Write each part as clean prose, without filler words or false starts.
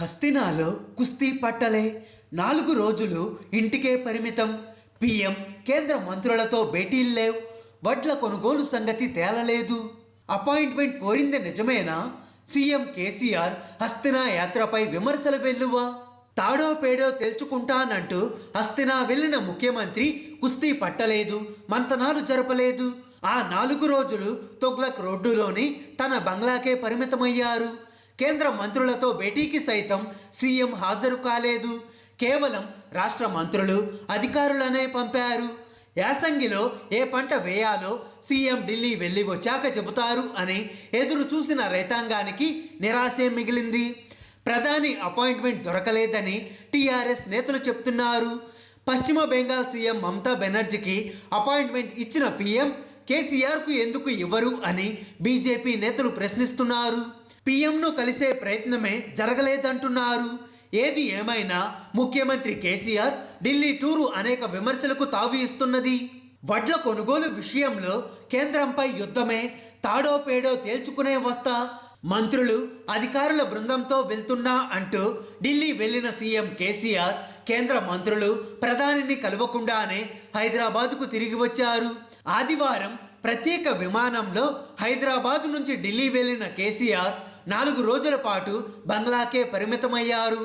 హస్తినాలో కుస్తీ పట్టలే 4 రోజులు ఇంటికే పరిమితం. పీఎం కేంద్ర మంత్రులతో భేటీలు లేవు. వడ్ల కొనుగోలు సంగతి తేలలేదు. అపాయింట్మెంట్ కోరింది నిజమేనా? సీఎం కేసీఆర్ హస్తినా యాత్రపై విమర్శల వెల్లువా? తాడో పేడో తేల్చుకుంటానంటూ హస్తినా వెళ్ళిన ముఖ్యమంత్రి కుస్తీ పట్టలేదు, మంతనాలు జరపలేదు. ఆ 4 రోజులు తుగ్లక్ రోడ్డులోని తన బంగ్లాకే పరిమితమయ్యారు. కేంద్ర మంత్రులతో భేటీకి సైతం సీఎం హాజరు కాలేదు. కేవలం రాష్ట్ర మంత్రులు, అధికారులనే పంపారు. యాసంగిలో ఏ పంట వేయాలో సీఎం ఢిల్లీ వెళ్ళి వచ్చాక చెబుతారు అని ఎదురు చూసిన రైతాంగానికి నిరాశే మిగిలింది. ప్రధాని అపాయింట్మెంట్ దొరకలేదని టీఆర్ఎస్ నేతలు చెప్తున్నారు. పశ్చిమ బెంగాల్ సీఎం మమతా బెనర్జీకి అపాయింట్మెంట్ ఇచ్చిన పీఎం కేసీఆర్కు ఎందుకు ఇవ్వరు అని బీజేపీ నేతలు ప్రశ్నిస్తున్నారు. పీఎంను కలిసే ప్రయత్నమే జరగలేదంటున్నారు. ఏది ఏమైనా ముఖ్యమంత్రి కేసీఆర్ ఢిల్లీ టూరు అనేక విమర్శలకు తావు ఇస్తున్నది. వడ్ల కొనుగోలు విషయంలో కేంద్రంపై యుద్ధమే, తాడో పేడో తేల్చుకునే వస్తా, మంత్రులు అధికారుల బృందంతో వెళ్తున్నా అంటూ ఢిల్లీ వెళ్ళిన సీఎం కేసీఆర్ కేంద్ర మంత్రులు ప్రధానిని కలవకుండానే హైదరాబాద్కు తిరిగి వచ్చారు. ఆదివారం ప్రత్యేక విమానంలో హైదరాబాద్ నుంచి ఢిల్లీ వెళ్ళిన కేసీఆర్ 4 రోజుల పాటు బంగ్లాకే పరిమితమయ్యారు.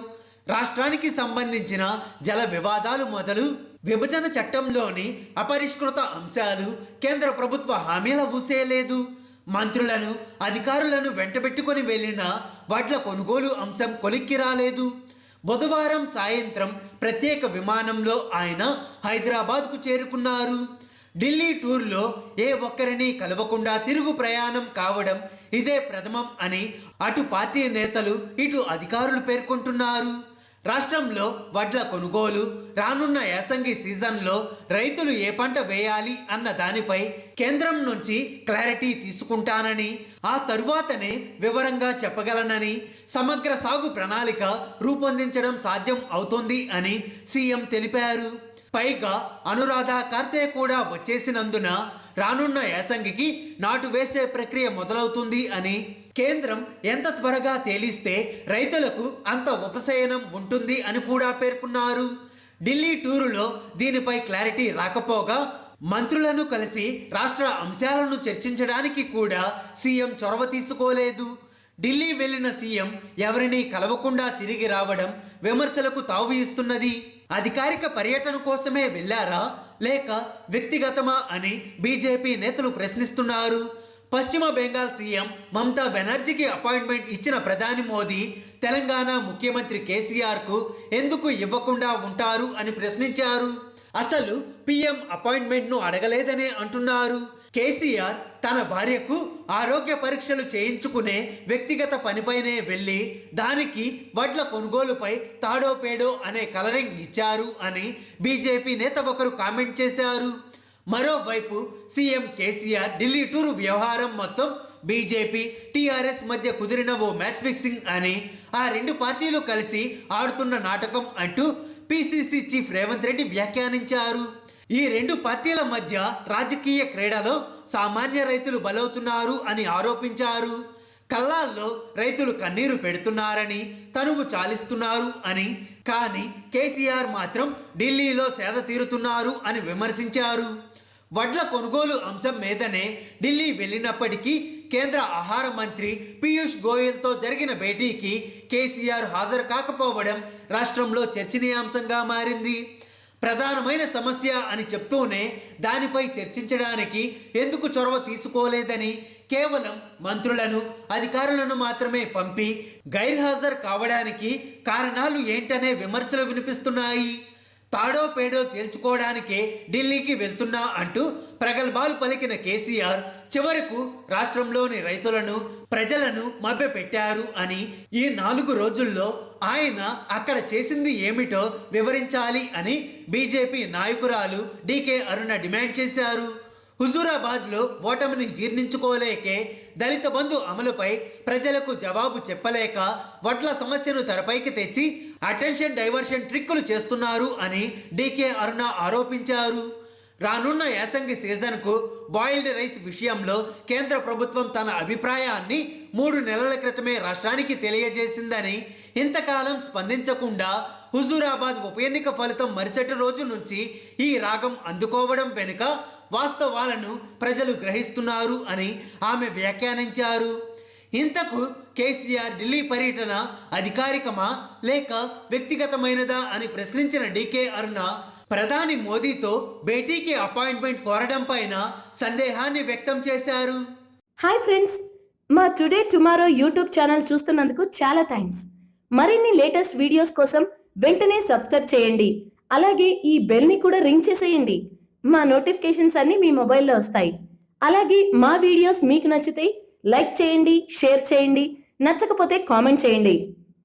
రాష్ట్రానికి సంబంధించిన జల వివాదాలు మొదలు విభజన చట్టంలోని అపరిష్కృత అంశాలు, కేంద్ర ప్రభుత్వ హామీల ఊసేలేదు. మంత్రులను, అధికారులను వెంటబెట్టుకొని వెళ్ళిన వడ్ల కొనుగోలు అంశం కొలిక్కి రాలేదు. బుధవారం సాయంత్రం ప్రత్యేక విమానంలో ఆయన హైదరాబాద్కు చేరుకున్నారు. ఢిల్లీ టూర్లో ఏ ఒక్కరిని కలవకుండా తిరుగు ప్రయాణం కావడం ఇదే ప్రథమం అని అటు పార్టీ నేతలు, ఇటు అధికారులు పేర్కొంటున్నారు. రాష్ట్రంలో వడ్ల కొనుగోలు, రానున్న యాసంగి సీజన్లో రైతులు ఏ పంట వేయాలి అన్న దానిపై కేంద్రం నుంచి క్లారిటీ తీసుకుంటానని, ఆ తరువాతనే వివరంగా చెప్పగలనని, సమగ్ర సాగు ప్రణాళిక రూపొందించడం సాధ్యం అవుతుంది అని సీఎం తెలిపారు. పైగా అనురాధ కార్తే కూడా వచ్చేసినందున రానున్న యాసంగికి నాటు వేసే ప్రక్రియ మొదలవుతుంది అని, కేంద్రం ఎంత త్వరగా తేలిస్తే రైతులకు అంత ఉపశమనం ఉంటుంది అని కూడా పేర్కొన్నారు. ఢిల్లీ టూరులో దీనిపై క్లారిటీ రాకపోగా మంత్రులను కలిసి రాష్ట్ర అంశాలను చర్చించడానికి కూడా సీఎం చొరవ తీసుకోలేదు. ఢిల్లీ వెళ్ళిన సీఎం ఎవరినీ కలవకుండా తిరిగి రావడం విమర్శలకు తావు ఇస్తున్నది. అధికారిక పర్యటన కోసమే వెళ్ళారా లేక వ్యక్తిగతమా అని బీజేపీ నేతలు ప్రశ్నిస్తున్నారు. పశ్చిమ బెంగాల్ సీఎం మమతా బెనర్జీకి అపాయింట్మెంట్ ఇచ్చిన ప్రధాని మోదీ తెలంగాణ ముఖ్యమంత్రి కేసీఆర్కు ఎందుకు ఇవ్వకుండా ఉంటారు అని ప్రశ్నించారు. అసలు పీఎం అపాయింట్మెంట్ను అడగలేదనే అంటున్నారు. కేసీఆర్ తన భార్యకు ఆరోగ్య పరీక్షలు చేయించుకునే వ్యక్తిగత పనిపైనే వెళ్ళి దానికి వడ్ల కొనుగోలుపై తాడో పేడో అనే కలరింగ్ ఇచ్చారు అని బీజేపీ నేత ఒకరు కామెంట్ చేశారు. మరోవైపు సీఎం కేసీఆర్ ఢిల్లీ టూరు వ్యవహారం మొత్తం బీజేపీ, టీఆర్ఎస్ మధ్య కుదిరిన ఓ మ్యాచ్ ఫిక్సింగ్ అని, ఆ 2 పార్టీలు కలిసి ఆడుతున్న నాటకం అంటూ పీసీసీ చీఫ్ రేవంత్ రెడ్డి వ్యాఖ్యానించారు. ఈ 2 పార్టీల మధ్య రాజకీయ క్రీడలో సామాన్య రైతులు బలవుతున్నారు అని ఆరోపించారు. కల్లాల్లో రైతులు కన్నీరు పెడుతున్నారని, తనువు చాలిస్తున్నారు అని, కానీ కేసీఆర్ మాత్రం ఢిల్లీలో సేద తీరుతున్నారు అని విమర్శించారు. వడ్ల కొనుగోలు అంశం మీదనే ఢిల్లీ వెళ్ళినప్పటికీ కేంద్ర ఆహార మంత్రి పీయూష్ గోయల్తో జరిగిన భేటీకి కేసీఆర్ హాజరు కాకపోవడం రాష్ట్రంలో చర్చనీయాంశంగా మారింది. ప్రధానమైన సమస్య అని చెప్తూనే దానిపై చర్చించడానికి ఎందుకు చొరవ తీసుకోలేదని, కేవలం మంత్రులను, అధికారులను మాత్రమే పంపి గైర్హాజరు కావడానికి కారణాలు ఏంటనే విమర్శలు వినిపిస్తున్నాయి. తాడో పేడో తేల్చుకోవడానికే ఢిల్లీకి వెళ్తున్నా అంటూ ప్రగల్భాలు పలికిన కేసీఆర్ చివరకు రాష్ట్రంలోని రైతులను, ప్రజలను మభ్యపెట్టారు అని, ఈ 4 రోజుల్లో ఆయన అక్కడ చేసింది ఏమిటో వివరించాలి అని బీజేపీ నాయకురాలు డీకే అరుణ డిమాండ్ చేశారు. హుజూరాబాద్లో ఓటమిని జీర్ణించుకోలేకే దళిత బంధు అమలుపై ప్రజలకు జవాబు చెప్పలేక వడ్ల సమస్యను తెరపైకి తెచ్చి అటెన్షన్ డైవర్షన్ ట్రిక్కులు చేస్తున్నారు అని డీకే అరుణ ఆరోపించారు. రానున్న యాసంగి సీజన్కు బాయిల్డ్ రైస్ విషయంలో కేంద్ర ప్రభుత్వం తన అభిప్రాయాన్ని 3 నెలల క్రితమే రాష్ట్రానికి తెలియజేసిందని, ఇంతకాలం స్పందించకుండా హుజూరాబాద్ ఉప ఎన్నిక ఫలితం మరుసటి రోజు నుంచి ఈ రాగం అందుకోవడం వెనుక వాస్తవాలను ప్రజలు గ్రహిస్తున్నారు అని ఆమె వ్యాఖ్యానించారు. ఇంతకు కేసీఆర్ ఢిల్లీ పర్యటన అధికారికమా లేక వ్యక్తిగతమైనదా అని ప్రశ్నించిన డీకే అరుణ ప్రధాని మోదీతో భేటీకి అపాయింట్మెంట్ కోరడం పైన సందేహాన్ని వ్యక్తం చేశారు. హాయ్ ఫ్రెండ్స్, మా టుడే టుమారో యూట్యూబ్ ఛానల్ చూస్తున్నందుకు చాలా థ్యాంక్స్. మరిన్ని లేటెస్ట్ వీడియోస్ కోసం వెంటనే సబ్స్క్రైబ్ చేయండి. అలాగే ఈ బెల్ని కూడా రింగ్ చేసేయండి. మా నోటిఫికేషన్స్ అన్ని మీ మొబైల్లో వస్తాయి. అలాగే మా వీడియోస్ మీకు నచ్చితే లైక్ చేయండి, షేర్ చేయండి, నచ్చకపోతే కామెంట్ చేయండి.